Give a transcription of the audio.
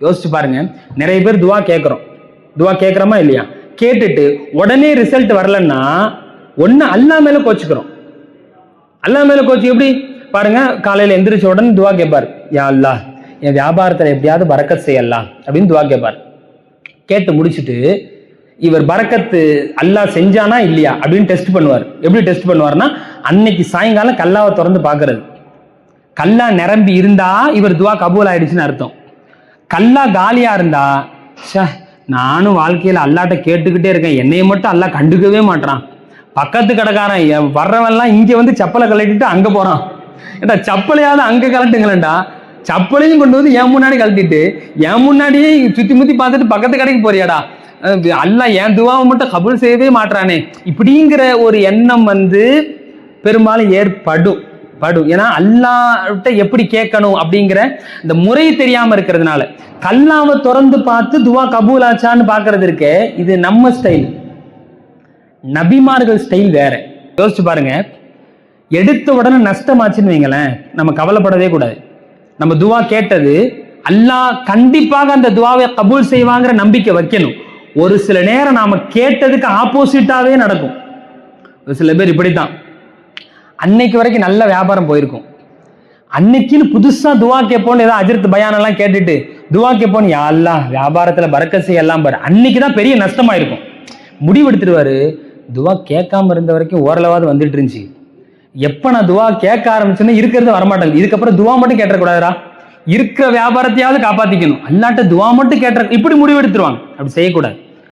யோசிச்சு பாருங்க, நிறைய பேர் துவா கேட்கிறோமா இல்லையா? கேட்டுட்டு உடனே ரிசல்ட் வரலன்னா ஒன்னு அல்லா மேல கோச்சுக்கிறோம். அல்லா மேல கோச்சு எப்படி பாருங்க, காலையில எந்திரிச்ச உடனே துவா கேட்பார், யா அல்லாஹ் என் வியாபாரத்துல எப்படியாவது பரக்கத் செய்யலாம் அப்படின்னு துவா கேட்பார். கேட்டு முடிச்சுட்டு இவர் பரக்கத்து அல்லாஹ் செஞ்சானா இல்லையா அப்படின்னு டெஸ்ட் பண்ணுவார். எப்படி டெஸ்ட் பண்ணுவார்னா, அன்னைக்கு சாயங்காலம் கல்லாவை திறந்து பாக்குறது. கல்லா நிரம்பி இருந்தா இவர் துவா கபூல் ஆயிடுச்சுன்னு அர்த்தம். கல்லா காலியா இருந்தா, நானும் வாழ்க்கையில அல்லாட்ட கேட்டுக்கிட்டே இருக்கேன், என்னைய மட்டும் அல்லாஹ் கண்டுக்கவே மாட்டான், பக்கத்து கடைக்காரன் வர்றவன்லாம் இங்க வந்து செப்பலை கழட்டிட்டு அங்க போறான், ஏடா செப்பலையாவது அங்க கழட்டுங்களேன்டா, செப்பலையும் கொண்டு வந்து என் முன்னாடி கழட்டிட்டு என் முன்னாடியே சுத்தி முத்தி பார்த்துட்டு பக்கத்து கடைக்கு போறியாடா, அல்லாஹ் என் துவாவை மட்டும் கபூல் செய்யவே மாட்டானே, இப்படிங்கிற ஒரு எண்ணம் வந்து பெரும்பாலும் ஏற்படும். ஏன்னா அல்லாஹ்ட்ட எப்படி கேட்கணும் அப்படிங்கிற இந்த முறை தெரியாம இருக்கிறதுனால கல்லாவை திறந்து பார்த்து துவா கபூல் ஆச்சான்னு பாக்குறது இருக்கே, இது நம்ம ஸ்டைல். நபிமார்கள் ஸ்டைல் வேற. யோசிச்சு பாருங்க, எடுத்த உடனே நஷ்டமாச்சுன்னு வைங்களேன், நம்ம கவலைப்படவே கூடாது. நம்ம துவா கேட்டது அல்லாஹ் கண்டிப்பாக அந்த துவாவை கபூல் செய்வாங்கிற நம்பிக்கை வைக்கணும். ஒரு சில நேரம் நாம கேட்டதுக்கு ஆப்போசிட்டாவே நடக்கும். ஒரு சில பேர் இப்படித்தான், அன்னைக்கு வரைக்கும் நல்ல வியாபாரம் போயிருக்கும், அன்னைக்குன்னு புதுசா துவா கேட்போன்னு ஏதாவது அஜித் பயானெல்லாம் கேட்டுட்டு துவா கேட்போன்னு யா அல்லாஹ் வியாபாரத்துல பரக்கத் செய்யலாம் பாரு, அன்னைக்குதான் பெரிய நஷ்டமா இருக்கும். முடிவெடுத்துருவாரு, துவா கேட்காம இருந்த வரைக்கும் ஓரளவாவது வந்துட்டு இருந்துச்சு, எப்ப நான் துவா கேட்க ஆரம்பிச்சேன்னு இருக்கிறது வரமாட்டேங்குது, இதுக்கப்புறம் துவா மட்டும் கேட்டக்கூடாதுரா, இருக்கிற வியாபாரத்தையாவது காப்பாத்திக்கணும், அல்லாட்ட துவா மட்டும் கேட்ட, இப்படி முடிவெடுத்துருவாங்க. அப்படி செய்யக்கூடாது.